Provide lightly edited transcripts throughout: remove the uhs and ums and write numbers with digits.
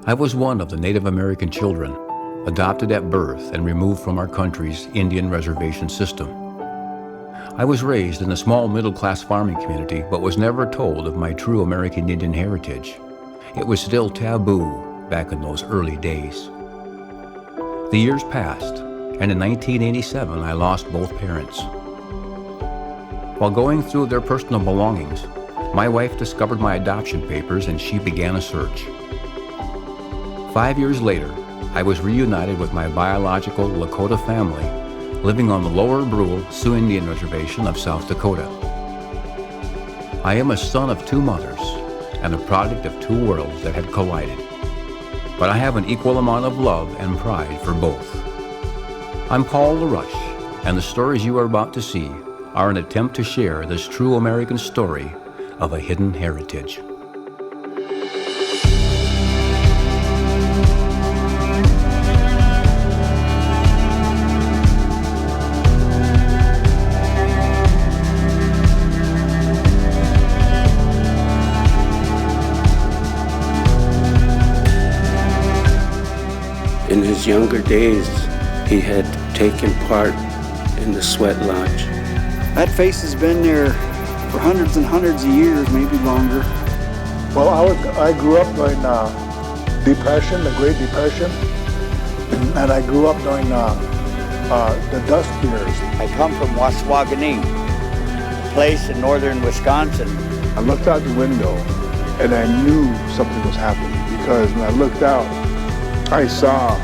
I was one of the Native American children, adopted at birth and removed from our country's Indian reservation system. I was raised in a small middle-class farming community, but was never told of my true American Indian heritage. It was still taboo back in those early days. The years passed, and in 1987 I lost both parents. While going through their personal belongings, my wife discovered my adoption papers and she began a search. 5 years later, I was reunited with my biological Lakota family, living on the Lower Brule Sioux Indian Reservation of South Dakota. I am a son of two mothers and a product of two worlds that had collided, but I have an equal amount of love and pride for both. I'm Paul LaRoche, and the stories you are about to see are an attempt to share this true American story of a hidden heritage. In his younger days, he had taken part in the Sweat Lodge. That face has been there for hundreds and hundreds of years, maybe longer. Well, I grew up during Depression, the Great Depression, and I grew up during the dust years. I come from Waswaganee, a place in northern Wisconsin. I looked out the window and I knew something was happening because when I looked out, I saw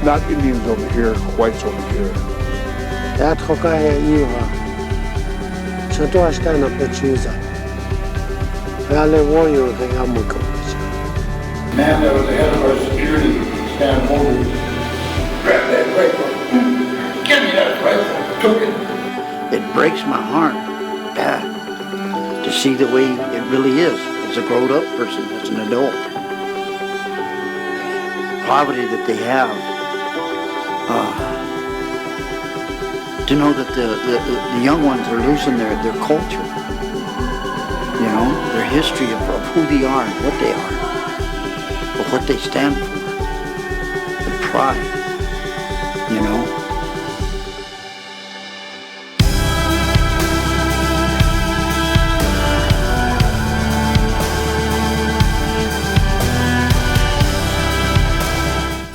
not Indians over here, whites over here. Man that was the head of our security stand over, grabbed that rifle. Give me that rifle. Took it. It breaks my heart, Dad, to see the way it really is as a grown-up person, as an adult. Poverty that they have, to know that the young ones are losing their culture, you know, their history of who they are and what they are, or what they stand for, the pride, you know.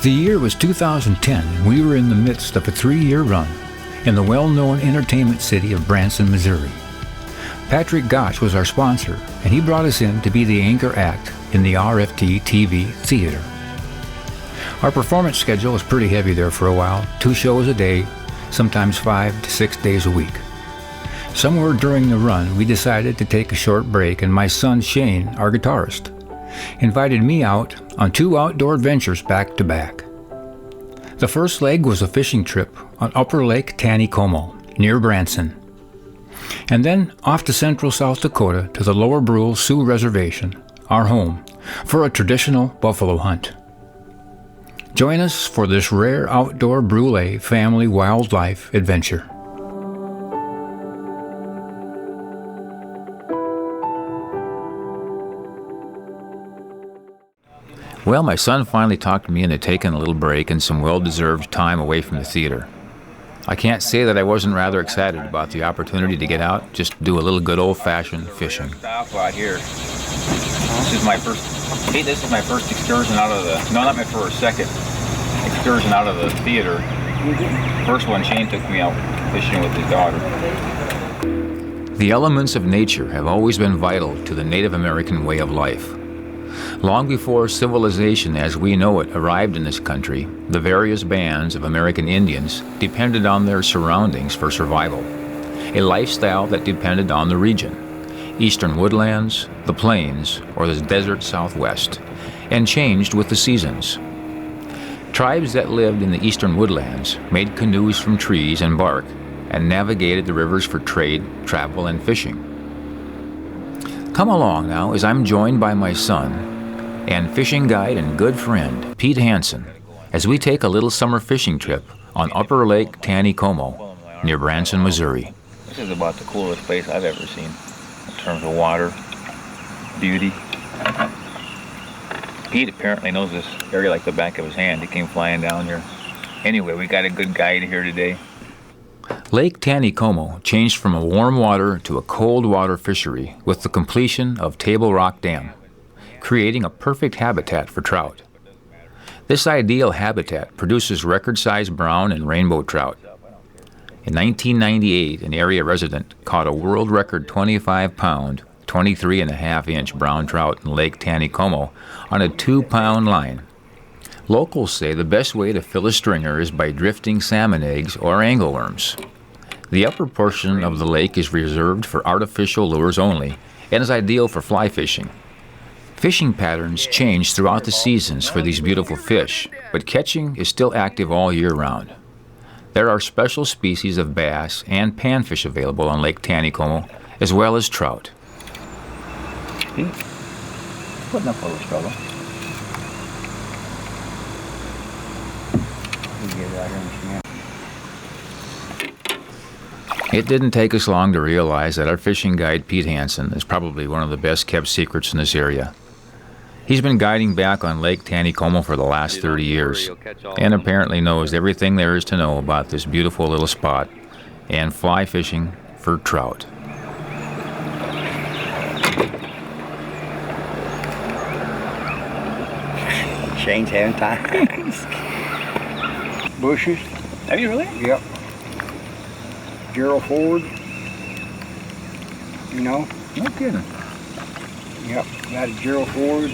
The year was 2010, and we were in the midst of a 3-year run in the well-known entertainment city of Branson, Missouri. Patrick Gosch was our sponsor, and he brought us in to be the anchor act in the RFT TV theater. Our performance schedule was pretty heavy there for a while, 2 shows a day, sometimes 5 to 6 days a week. Somewhere during the run, we decided to take a short break, and my son Shane, our guitarist, invited me out on 2 outdoor adventures back to back. The first leg was a fishing trip on Upper Lake Taneycomo, near Branson. And then off to central South Dakota to the Lower Brule Sioux Reservation, our home, for a traditional buffalo hunt. Join us for this rare outdoor Brulé family wildlife adventure. Well, my son finally talked me into taking a little break and some well-deserved time away from the theater. I can't say that I wasn't rather excited about the opportunity to get out, just do a little good old-fashioned fishing. Stop out here. This is my first excursion out of the, no, not my first, second excursion out of the theater. First one, Shane took me out fishing with his daughter. The elements of nature have always been vital to the Native American way of life. Long before civilization as we know it arrived in this country, the various bands of American Indians depended on their surroundings for survival, a lifestyle that depended on the region, eastern woodlands, the plains, or the desert southwest, and changed with the seasons. Tribes that lived in the eastern woodlands made canoes from trees and bark and navigated the rivers for trade, travel, and fishing. Come along now as I'm joined by my son and fishing guide and good friend, Pete Hanson, as we take a little summer fishing trip on Upper Lake Taneycomo, near Branson, Missouri. This is about the coolest place I've ever seen in terms of water, beauty. Pete apparently knows this area like the back of his hand. He came flying down here. Anyway, we got a good guide here today. Lake Taneycomo changed from a warm water to a cold water fishery with the completion of Table Rock Dam, creating a perfect habitat for trout. This ideal habitat produces record-sized brown and rainbow trout. In 1998, an area resident caught a world record 25-pound, 23.5-inch brown trout in Lake Taneycomo on a 2-pound line. Locals say the best way to fill a stringer is by drifting salmon eggs or angleworms. The upper portion of the lake is reserved for artificial lures only and is ideal for fly fishing. Fishing patterns change throughout the seasons for these beautiful fish, but catching is still active all year round. There are special species of bass and panfish available on Lake Taneycomo, as well as trout. Putting up a little struggle. It didn't take us long to realize that our fishing guide, Pete Hanson, is probably one of the best kept secrets in this area. He's been guiding back on Lake Taneycomo for the last 30 years, and apparently knows everything there is to know about this beautiful little spot and fly fishing for trout. Shane's having times. Bushes. Have you really? Yep. Gerald Ford. You know? No kidding. Yep. Got a Gerald Ford.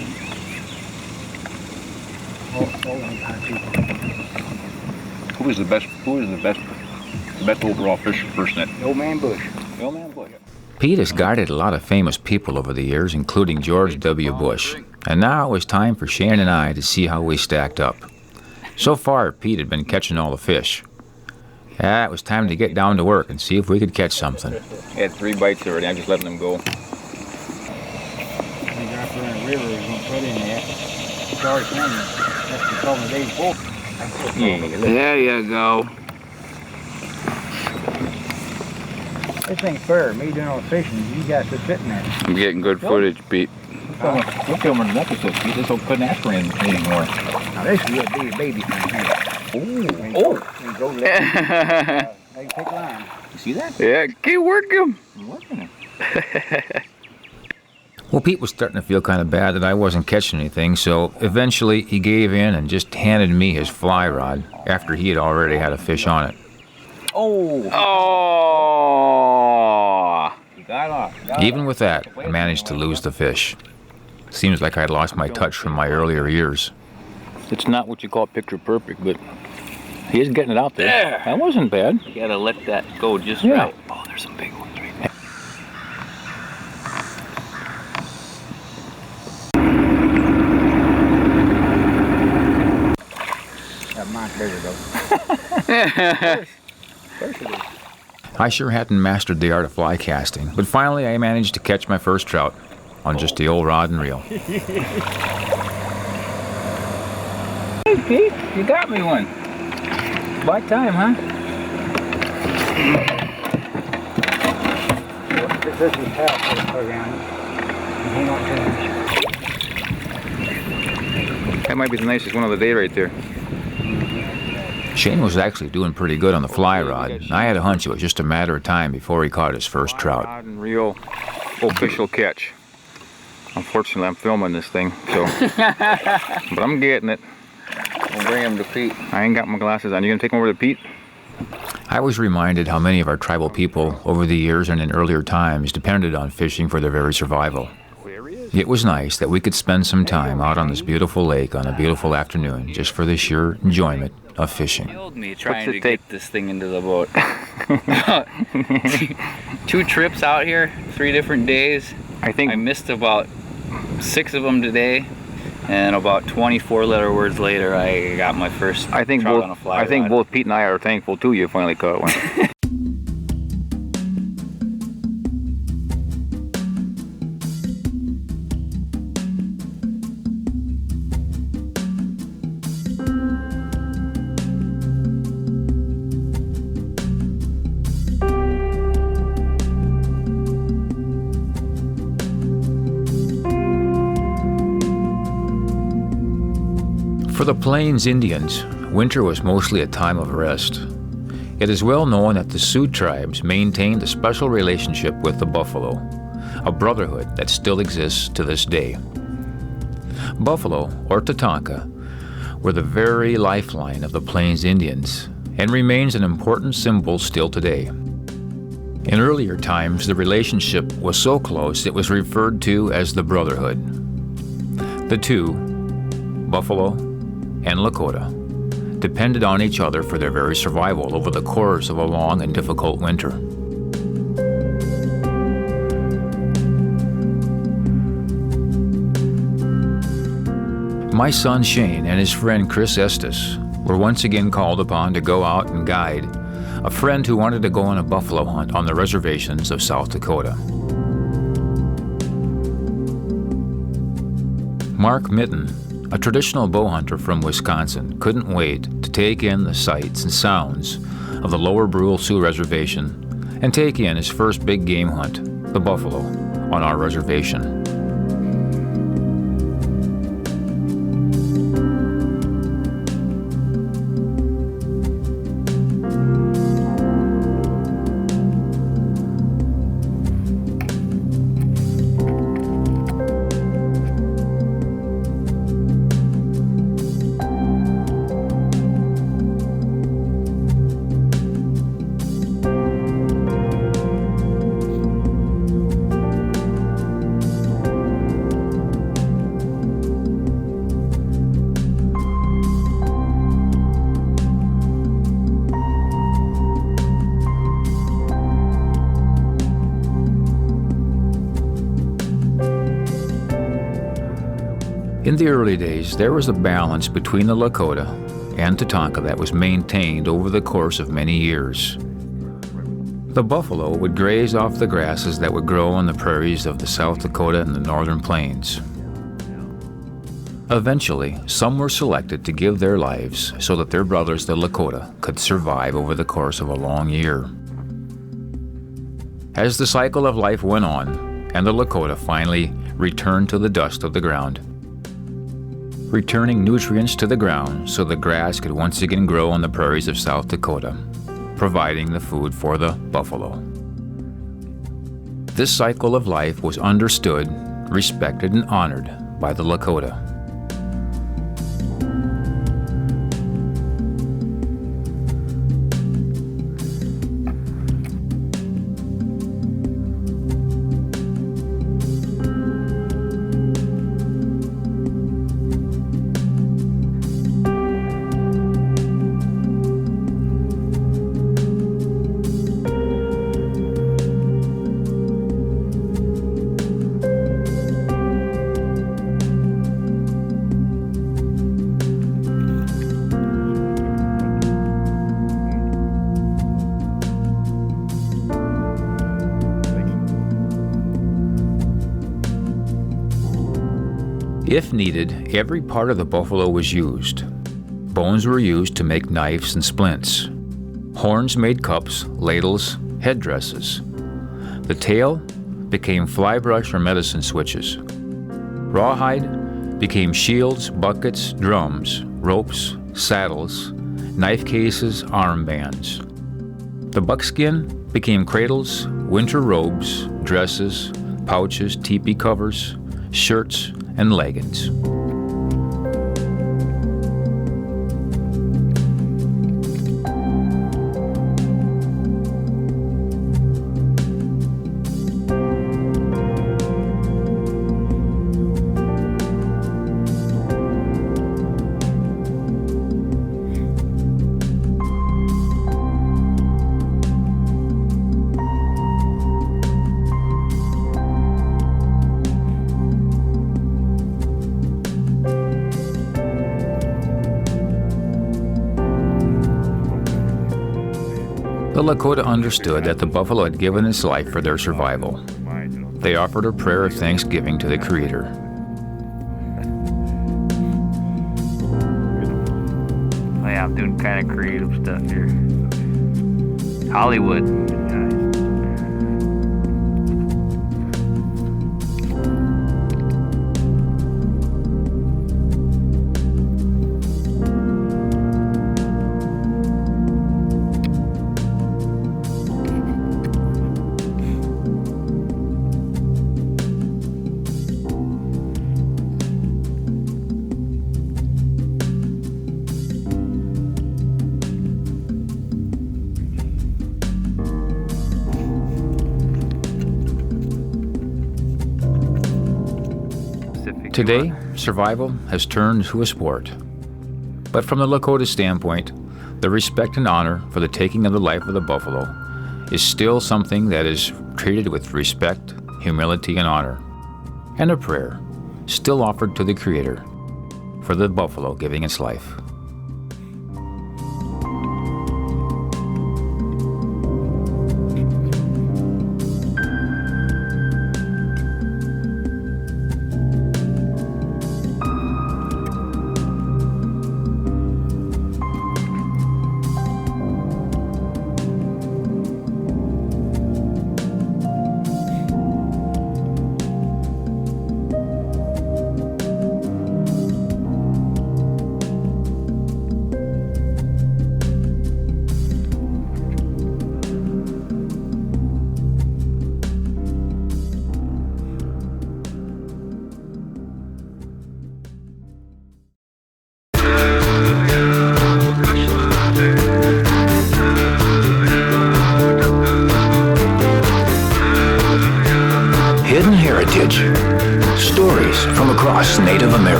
All them kind of people. Who is the best overall fishing person at Old Man Bush. Old Man Bush? Pete has guided a lot of famous people over the years, including George W. Bush. And now it was time for Shane and I to see how we stacked up. So far, Pete had been catching all the fish. It was time to get down to work and see if we could catch something. I had 3 bites already. I'm just letting them go. We got for in the river, we're going to put in there. Sorry, Sam. That's the couple of days before. There you go. This ain't fair. Me doing all the fishing, you guys are sitting there. I'm getting good footage, Pete. We're filming an episode, Pete. This couldn't ask for anything anymore. Now this will be a baby thing here. Oh! Go let they take line. You see that? Yeah, keep working. I'm working it. Well, Pete was starting to feel kind of bad that I wasn't catching anything, so eventually he gave in and just handed me his fly rod after he had already had a fish on it. Oh! Oh! You got off. Even with that, I managed to lose the fish. Seems like I'd lost my touch from my earlier years. It's not what you call picture perfect, but he is getting it out there. That wasn't bad. You gotta let that go just Yeah. right. Oh, there's some big ones right there. That mine's bigger though. I sure hadn't mastered the art of fly casting, but finally I managed to catch my first trout on just the old rod and reel. Hey, Pete, you got me one. By time, huh? This is half for the program. Hang on to it. That might be the nicest one of the day right there. Shane was actually doing pretty good on the fly rod, and I had a hunch it was just a matter of time before he caught his first trout. Rod and reel official catch. Unfortunately, I'm filming this thing, so. But I'm getting it. We'll bring him to Pete. I ain't got my glasses on. You gonna take them over to Pete? I was reminded how many of our tribal people over the years and in earlier times depended on fishing for their very survival. It was nice that we could spend some time out on this beautiful lake on a beautiful afternoon just for the sheer enjoyment of fishing. Killed me trying to get this thing into the boat. 2 trips out here, 3 different days. I think I missed about 6 of them today, and about 24 letter words later, I got my first trout on a fly rod. both Pete and I are thankful too you finally caught one. For the Plains Indians, winter was mostly a time of rest. It is well known that the Sioux tribes maintained a special relationship with the buffalo, a brotherhood that still exists to this day. Buffalo, or Tatanka, were the very lifeline of the Plains Indians and remains an important symbol still today. In earlier times, the relationship was so close it was referred to as the brotherhood. The two, Buffalo and Lakota, depended on each other for their very survival over the course of a long and difficult winter. My son Shane and his friend Chris Estes were once again called upon to go out and guide a friend who wanted to go on a buffalo hunt on the reservations of South Dakota. Mark Mitten, a traditional bow hunter from Wisconsin, couldn't wait to take in the sights and sounds of the Lower Brule Sioux Reservation and take in his first big game hunt, the buffalo, on our reservation. In the early days, there was a balance between the Lakota and Tatanka that was maintained over the course of many years. The buffalo would graze off the grasses that would grow on the prairies of the South Dakota and the northern plains. Eventually, some were selected to give their lives so that their brothers, the Lakota, could survive over the course of a long year. As the cycle of life went on, and the Lakota finally returned to the dust of the ground, returning nutrients to the ground so the grass could once again grow on the prairies of South Dakota, providing the food for the buffalo. This cycle of life was understood, respected, and honored by the Lakota. If needed, every part of the buffalo was used. Bones were used to make knives and splints. Horns made cups, ladles, headdresses. The tail became fly brush or medicine switches. Rawhide became shields, buckets, drums, ropes, saddles, knife cases, armbands. The buckskin became cradles, winter robes, dresses, pouches, teepee covers, shirts, and leggings. The Lakota understood that the buffalo had given its life for their survival. They offered a prayer of thanksgiving to the Creator. Oh yeah, I'm doing kind of creative stuff here. Hollywood. Today, survival has turned to a sport. But from the Lakota standpoint, the respect and honor for the taking of the life of the buffalo is still something that is treated with respect, humility, and honor, and a prayer still offered to the Creator for the buffalo giving its life.